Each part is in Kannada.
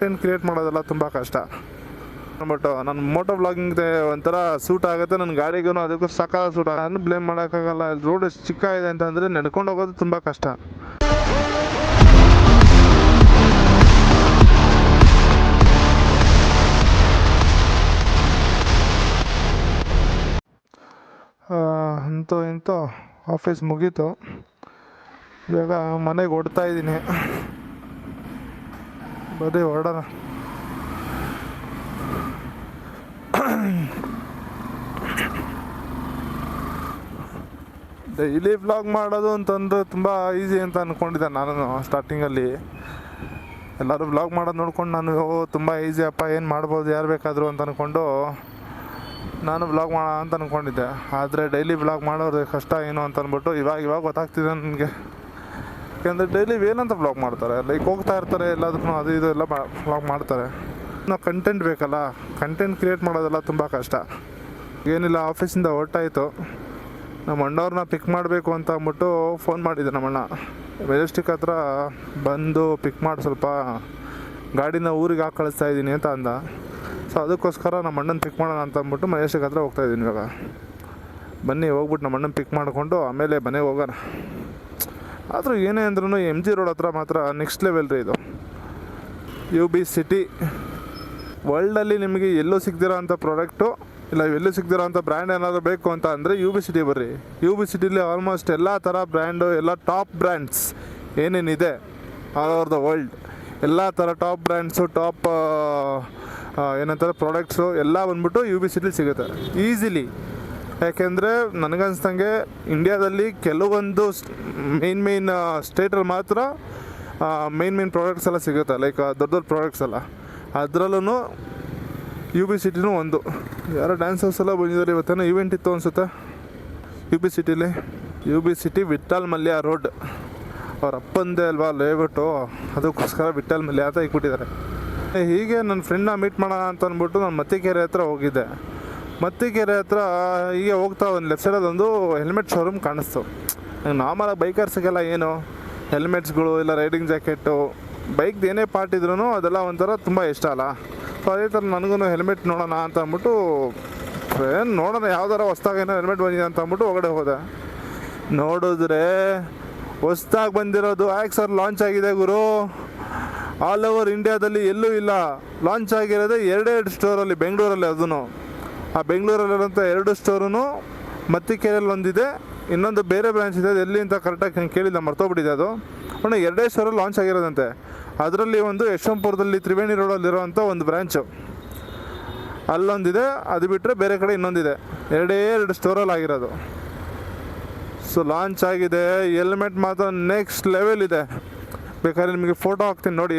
ಕಂಟೆಂಟ್ ಕ್ರಿಯೇಟ್ ಮಾಡೋದೆಲ್ಲ ತುಂಬ ಕಷ್ಟ. ಬಟ್ ನನ್ನ ಮೋಟೋ ವ್ಲಾಗಿಂಗ್ ಒಂಥರ ಸೂಟ್ ಆಗುತ್ತೆ, ನನ್ನ ಗಾಡಿಗೂ ಅದಕ್ಕೂ ಸಕಾಲ ಸೂಟ್ ಆಗುತ್ತೆ. ನಾನು ಬ್ಲೇಮ್ ಮಾಡೋಕ್ಕಾಗಲ್ಲ. ರೋಡ್ ಎಷ್ಟು ಚಿಕ್ಕ ಇದೆ ಅಂತಂದರೆ ನಡ್ಕೊಂಡು ಹೋಗೋದು ತುಂಬ ಕಷ್ಟ. ಅಂತೂ ಇಂತೂ ಆಫೀಸ್ ಮುಗೀತು, ಇವಾಗ ಮನೆಗೆ ಹೊಡ್ತಾ ಇದ್ದೀನಿ. ಬರೀ ಹೊರಡೋಣ. ಡೈಲಿ ವ್ಲಾಗ್ ಮಾಡೋದು ಅಂತಂದರೆ ತುಂಬ ಈಸಿ ಅಂತ ಅಂದ್ಕೊಂಡಿದ್ದೆ ನಾನು ಸ್ಟಾರ್ಟಿಂಗಲ್ಲಿ. ಎಲ್ಲರೂ ವ್ಲಾಗ್ ಮಾಡೋದು ನೋಡ್ಕೊಂಡು ನಾನು ತುಂಬ ಈಸಿ ಅಪ್ಪ, ಏನು ಮಾಡ್ಬೋದು ಯಾರು ಬೇಕಾದರೂ ಅಂತ ಅಂದ್ಕೊಂಡು ನಾನು ವ್ಲಾಗ್ ಮಾಡೋಣ ಅಂತ ಅಂದ್ಕೊಂಡಿದ್ದೆ. ಆದರೆ ಡೈಲಿ ವ್ಲಾಗ್ ಮಾಡೋದು ಕಷ್ಟ ಏನು ಅಂತ ಅಂದ್ಬಿಟ್ಟು ಇವಾಗ ಗೊತ್ತಾಗ್ತಿದೆ ನನಗೆ. ಯಾಕೆಂದರೆ ಡೈಲಿ ಏನಂತ ವ್ಲಾಗ್ ಮಾಡ್ತಾರೆ, ಲೈಕ್ ಹೋಗ್ತಾ ಇರ್ತಾರೆ ಎಲ್ಲದಕ್ಕೂ, ಅದು ಇದು ಎಲ್ಲ ವ್ಲಾಗ್ ಮಾಡ್ತಾರೆ. ನಾವು ಕಂಟೆಂಟ್ ಬೇಕಲ್ಲ, ಕಂಟೆಂಟ್ ಕ್ರಿಯೇಟ್ ಮಾಡೋದೆಲ್ಲ ತುಂಬ ಕಷ್ಟ. ಏನಿಲ್ಲ, ಆಫೀಸಿಂದ ಹೊರಟಾಯಿತು, ನಮ್ಮ ಅಣ್ಣವ್ರನ್ನ ಪಿಕ್ ಮಾಡಬೇಕು ಅಂತ ಅಂದ್ಬಿಟ್ಟು ಫೋನ್ ಮಾಡಿದ್ದೆ ನಮ್ಮಣ್ಣ. ಮೆಜೆಸ್ಟಿಕ್ ಹತ್ರ ಬಂದು ಪಿಕ್ ಮಾಡಿ ಸ್ವಲ್ಪ ಗಾಡಿನ ಊರಿಗೆ ಹಾಕಿ ಕಳಿಸ್ತಾ ಇದ್ದೀನಿ ಅಂತ ಅಂದ. ಸೊ ಅದಕ್ಕೋಸ್ಕರ ನಮ್ಮ ಅಣ್ಣನ ಪಿಕ್ ಮಾಡೋಣ ಅಂತ ಅಂದ್ಬಿಟ್ಟು ಮೆಜೆಸ್ಟಿಕ್ ಹತ್ರ ಹೋಗ್ತಾಯಿದ್ದೀನಿ ಇವಾಗ. ಬನ್ನಿ ಹೋಗ್ಬಿಟ್ಟು ನಮ್ಮ ಅಣ್ಣನ ಪಿಕ್ ಮಾಡಿಕೊಂಡು ಆಮೇಲೆ ಮನೆಗೆ ಹೋಗೋಣ. ಆದರೂ ಏನೇ ಅಂದ್ರೂ MG ರೋಡ್ ಹತ್ರ ಮಾತ್ರ ನೆಕ್ಸ್ಟ್ ಲೆವೆಲ್ ರೀ ಇದು. UB ಸಿಟಿ ವರ್ಲ್ಡಲ್ಲಿ ನಿಮಗೆ ಎಲ್ಲೂ ಸಿಗ್ದಿರೋ ಅಂಥ ಪ್ರಾಡಕ್ಟು ಇಲ್ಲ ಎಲ್ಲೂ ಸಿಗ್ದಿರೋ ಅಂಥ ಬ್ರ್ಯಾಂಡ್ ಏನಾದರೂ ಬೇಕು ಅಂತ ಅಂದರೆ UB ಸಿಟಿ ಬರ್ರಿ. UB ಸಿಟಿಲಿ ಆಲ್ಮೋಸ್ಟ್ ಎಲ್ಲ ಥರ ಬ್ರ್ಯಾಂಡು, ಎಲ್ಲ ಟಾಪ್ ಬ್ರ್ಯಾಂಡ್ಸ್ ಏನೇನಿದೆ ಆಲ್ ಓವರ್ ದ ವರ್ಲ್ಡ್, ಎಲ್ಲ ಥರ ಟಾಪ್ ಬ್ರ್ಯಾಂಡ್ಸು, ಟಾಪ್ ಏನಂತಾರೆ ಪ್ರಾಡಕ್ಟ್ಸು ಎಲ್ಲ ಬಂದ್ಬಿಟ್ಟು UB ಸಿಟಿಲಿ ಸಿಗುತ್ತೆ ಈಸಿಲಿ. ಯಾಕೆಂದರೆ ನನಗನ್ಸ್ದಂಗೆ ಇಂಡಿಯಾದಲ್ಲಿ ಕೆಲವೊಂದು ಮೇನ್ ಸ್ಟೇಟಲ್ಲಿ ಮಾತ್ರ ಮೇನ್ ಪ್ರಾಡಕ್ಟ್ಸ್ ಎಲ್ಲ ಸಿಗುತ್ತೆ, ಲೈಕ್ ದೊಡ್ಡ ಪ್ರಾಡಕ್ಟ್ಸ್ ಎಲ್ಲ. ಅದರಲ್ಲೂ UB ಸಿಟಿನೂ ಒಂದು. ಯಾರೋ ಡ್ಯಾನ್ಸರ್ಸ್ ಎಲ್ಲ ಬಂದಿದ್ದಾರೆ, ಇವತ್ತೇನೋ ಇವೆಂಟ್ ಇತ್ತು ಅನಿಸುತ್ತೆ UB ಸಿಟಿಲಿ. UB city Vittal Mallya road, ಅವ್ರ ಅಪ್ಪಂದೇ ಅಲ್ವಾ ಲೇಔಟು, ಅದಕ್ಕೋಸ್ಕರ ವಿಠ್ಠಲ್ ಮಲ್ಯ ಅಂತ ಇಟ್ಬಿಟ್ಟಿದ್ದಾರೆ. ಹೀಗೆ ನನ್ನ ಫ್ರೆಂಡ್ನ ಮೀಟ್ ಮಾಡೋಣ ಅಂತ ಅಂದ್ಬಿಟ್ಟು ನಾನು ಮತ್ತಿಕೆರೆ ಹತ್ರ ಹೋಗಿದ್ದೆ. ಮತ್ತಿಕೆರೆ ಹತ್ರ ಹೀಗೆ ಹೋಗ್ತಾ ಒಂದು ಲೆಫ್ಟ್ ಸೈಡಲ್ಲೊಂದು ಹೆಲ್ಮೆಟ್ ಶೋರೂಮ್ ಕಾಣಿಸ್ತು. ನಾರ್ಮಲಾಗಿ ಬೈಕರ್ಸ್ಗೆಲ್ಲ ಏನು ಹೆಲ್ಮೆಟ್ಸ್ಗಳು ಇಲ್ಲ ರೈಡಿಂಗ್ ಜಾಕೆಟು, ಬೈಕ್ದು ಏನೇ ಪಾರ್ಟ್ ಇದ್ರೂ ಅದೆಲ್ಲ ಒಂಥರ ತುಂಬ ಇಷ್ಟ ಅಲ್ಲ. ಸೊ ಅದೇ ಥರ ನನಗೂ ಹೆಲ್ಮೆಟ್ ನೋಡೋಣ ಅಂತ ಅಂದ್ಬಿಟ್ಟು ನೋಡೋಣ ಯಾವ್ದಾರ ಹೊಸ್ದಾಗಿ ಏನೋ ಹೆಲ್ಮೆಟ್ ಬಂದಿದೆ ಅಂತ ಅಂದ್ಬಿಟ್ಟು ಹೊರಗಡೆ ಹೋದೆ. ನೋಡಿದ್ರೆ ಹೊಸ್ದಾಗಿ ಬಂದಿರೋದು ಆಕ್ಸರ್ ಲಾಂಚ್ ಆಗಿದೆ ಗುರು. ಆಲ್ ಓವರ್ ಇಂಡಿಯಾದಲ್ಲಿ ಎಲ್ಲೂ ಇಲ್ಲ. ಲಾಂಚ್ ಆಗಿರೋದೇ 2 ಸ್ಟೋರಲ್ಲಿ, ಬೆಂಗಳೂರಲ್ಲಿ. ಅದೂ ಆ ಬೆಂಗಳೂರಲ್ಲಿರೋಂಥ 2 ಸ್ಟೋರೂ ಮತ್ತಿಕೆರೆಯಲ್ಲಿ ಒಂದಿದೆ, ಇನ್ನೊಂದು ಬೇರೆ ಬ್ರಾಂಚ್ ಇದೆ. ಅದು ಎಲ್ಲಿ ಅಂತ ಕರೆಕ್ಟಾಗಿ ಕೇಳಿಲ್ಲ, ಮರ್ತೋಗ್ಬಿಟ್ಟಿದೆ. ಅದು ಒಳ್ಳೆ 2 ಸ್ಟೋರಲ್ಲಿ ಲಾಂಚ್ ಆಗಿರೋದಂತೆ. ಅದರಲ್ಲಿ ಒಂದು ಯಶವಂತಪುರದಲ್ಲಿ ತ್ರಿವೇಣಿ ರೋಡಲ್ಲಿರೋವಂಥ ಒಂದು ಬ್ರ್ಯಾಂಚು ಅಲ್ಲೊಂದಿದೆ. ಅದು ಬಿಟ್ಟರೆ ಬೇರೆ ಕಡೆ ಇನ್ನೊಂದಿದೆ. 2 ಸ್ಟೋರಲ್ಲಿ ಆಗಿರೋದು. ಸೊ ಲಾಂಚ್ ಆಗಿದೆ. ಹೆಲ್ಮೆಟ್ ಮಾತ್ರ ನೆಕ್ಸ್ಟ್ ಲೆವೆಲ್ ಇದೆ. ಬೇಕಾದ್ರೆ ನಿಮಗೆ ಫೋಟೋ ಹಾಕ್ತೀನಿ ನೋಡಿ.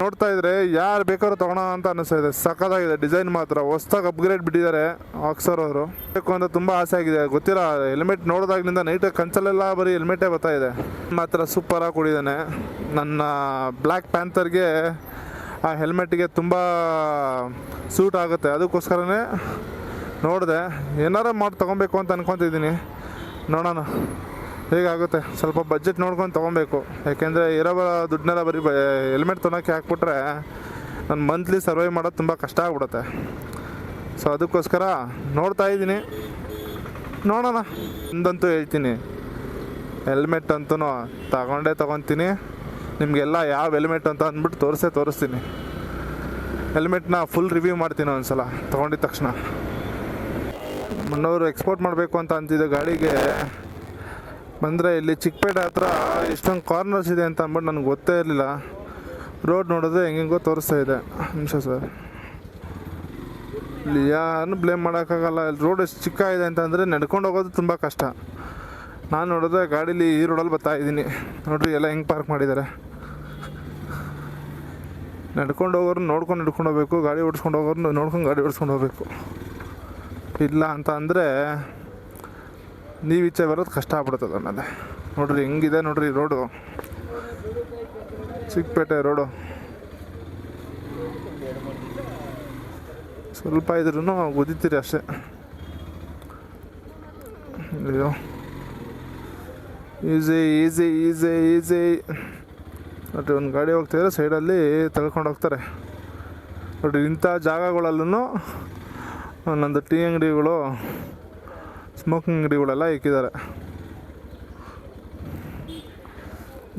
ನೋಡ್ತಾ ಇದ್ರೆ ಯಾರು ಬೇಕಾದ್ರೂ ತೊಗೊಳೋಣ ಅಂತ ಅನ್ನಿಸ್ತಾ ಇದೆ. ಸಖತ್ತಾಗಿದೆ ಡಿಸೈನ್ ಮಾತ್ರ. ಹೊಸ್ದಾಗಿ ಅಪ್ಗ್ರೇಡ್ ಬಿಟ್ಟಿದ್ದಾರೆ ಆಕ್ಸರ್ ಅವರು. ಬೇಕು ಅಂತ ತುಂಬ ಆಸೆ ಆಗಿದೆ. ಗೊತ್ತಿಲ್ಲ, ಹೆಲ್ಮೆಟ್ ನೋಡಿದಾಗಿನಿಂದ ನೈಟಾಗಿ ಕನ್ಸಲ್ಲೆಲ್ಲ ಬರೀ ಹೆಲ್ಮೆಟೇ ಬರ್ತಾ ಇದೆ. ಮಾತ್ರ ಸೂಪರಾಗಿ ಕೊಡಿದ್ದಾನೆ. ನನ್ನ ಬ್ಲ್ಯಾಕ್ ಪ್ಯಾಂಥರ್ಗೆ ಆ ಹೆಲ್ಮೆಟ್ಗೆ ತುಂಬ ಸೂಟ್ ಆಗುತ್ತೆ. ಅದಕ್ಕೋಸ್ಕರನೇ ನೋಡಿದೆ. ಏನಾರ ಮಾಡಿ ತೊಗೊಬೇಕು ಅಂತ ಅಂದ್ಕೊತಿದ್ದೀನಿ. ನೋಡೋಣ ಹೇಗಾಗುತ್ತೆ. ಸ್ವಲ್ಪ ಬಜೆಟ್ ನೋಡ್ಕೊಂಡು ತೊಗೊಬೇಕು. ಯಾಕೆಂದರೆ ಇರೋ ದುಡ್ಡನ್ನೆಲ್ಲ ಬರೀ ಹೆಲ್ಮೆಟ್ ತೊಗೊಳಕ್ಕೆ ಹಾಕ್ಬಿಟ್ರೆ ನನ್ನ ಮಂತ್ಲಿ ಸರ್ವೈವ್ ಮಾಡೋದು ತುಂಬ ಕಷ್ಟ ಆಗ್ಬಿಡುತ್ತೆ. ಸೊ ಅದಕ್ಕೋಸ್ಕರ ನೋಡ್ತಾ ಇದ್ದೀನಿ. ನೋಡೋಣ. ಒಂದಂತೂ ಹೇಳ್ತೀನಿ, ಹೆಲ್ಮೆಟ್ ಅಂತೂ ತೊಗೊತೀನಿ. ನಿಮಗೆಲ್ಲ ಯಾವ ಹೆಲ್ಮೆಟ್ ಅಂತ ಅಂದ್ಬಿಟ್ಟು ತೋರಿಸ್ತೀನಿ. ಹೆಲ್ಮೆಟ್ನ ಫುಲ್ ರಿವ್ಯೂ ಮಾಡ್ತೀನಿ ಒಂದು ಸಲ ತೊಗೊಂಡಿದ್ದ ತಕ್ಷಣ. ಮಣ್ಣವರು ಎಕ್ಸ್ಪೋರ್ಟ್ ಮಾಡಬೇಕು ಅಂತ ಅಂತಿದ್ದೆ ಗಾಡಿಗೆ. ಬಂದರೆ ಇಲ್ಲಿ ಚಿಕ್ಕಪೇಟೆ ಹತ್ರ ಇಷ್ಟೊಂದು ಕಾರ್ನರ್ಸ್ ಇದೆ ಅಂತ ಅಂದ್ಬಿಟ್ಟು ನನಗೆ ಗೊತ್ತೇ ಇರಲಿಲ್ಲ. ರೋಡ್ ನೋಡಿದ್ರೆ ಹೆಂಗೆಂಗೋ ತೋರಿಸ್ತಾ ಇದೆ. ನಿಮಿಷ ಸರ್, ಇಲ್ಲಿ ಯಾರನ್ನು ಬ್ಲೇಮ್ ಮಾಡೋಕ್ಕಾಗಲ್ಲ. ರೋಡ್ ಎಷ್ಟು ಚಿಕ್ಕ ಇದೆ ಅಂತಂದರೆ ನಡ್ಕೊಂಡು ಹೋಗೋದು ತುಂಬ ಕಷ್ಟ. ನಾನು ನೋಡಿದ್ರೆ ಗಾಡೀಲಿ ಈ ರೋಡಲ್ಲಿ ಬರ್ತಾ ಇದ್ದೀನಿ. ನೋಡ್ರಿ ಎಲ್ಲ ಹೆಂಗೆ ಪಾರ್ಕ್ ಮಾಡಿದ್ದಾರೆ. ನಡ್ಕೊಂಡು ಹೋಗೋರು ನೋಡ್ಕೊಂಡು ನಡ್ಕೊಂಡು ಹೋಗ್ಬೇಕು, ಗಾಡಿ ಓಡಿಸ್ಕೊಂಡು ಹೋಗೋರು ನೋಡ್ಕೊಂಡು ಗಾಡಿ ಓಡಿಸ್ಕೊಂಡು ಹೋಗ್ಬೇಕು. ಇಲ್ಲ ಅಂತ ಅಂದರೆ ನೀವು ಈಚೆ ಬರೋದು ಕಷ್ಟ ಆಗ್ಬಿಡ್ತದೆ ಆಮೇಲೆ. ನೋಡ್ರಿ ಹೆಂಗಿದೆ ನೋಡ್ರಿ ರೋಡು, ಚಿಕ್ಕಪೇಟೆ ರೋಡು. ಸ್ವಲ್ಪ ಇದ್ರೂ ಗುದ್ದಿತೀರಿ ಅಷ್ಟೇ. ಅಯ್ಯೋ, ಈಸಿ. ನೋಡ್ರಿ ಒಂದು ಗಾಡಿ ಹೋಗ್ತಿದ್ರೆ ಸೈಡಲ್ಲಿ ತಳ್ಕೊಂಡು ಹೋಗ್ತಾರೆ. ನೋಡಿರಿ ಇಂಥ ಜಾಗಗಳಲ್ಲೂ ಒಂದೊಂದು ಟೀ ಅಂಗಡಿಗಳು, ಸ್ಮೋಕಿಂಗ್ ಅಂಗಡಿಗಳೆಲ್ಲ ಇಕ್ಕಿದ್ದಾರೆ.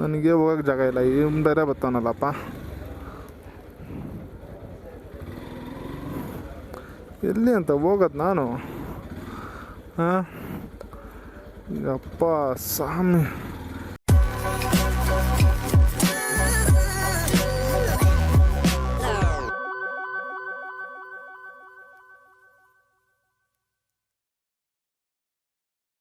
ನನಗೆ ಹೋಗೋಕ್ಕೆ ಜಾಗ ಇಲ್ಲ, ಇವ್ನು ಬೇರೆ ಬರ್ತಾನಲ್ಲಪ್ಪ. ಎಲ್ಲಿ ಅಂತ ಹೋಗೋದು ನಾನು? ಹಾಂ, ಅಪ್ಪ ಸ್ವಾಮಿ.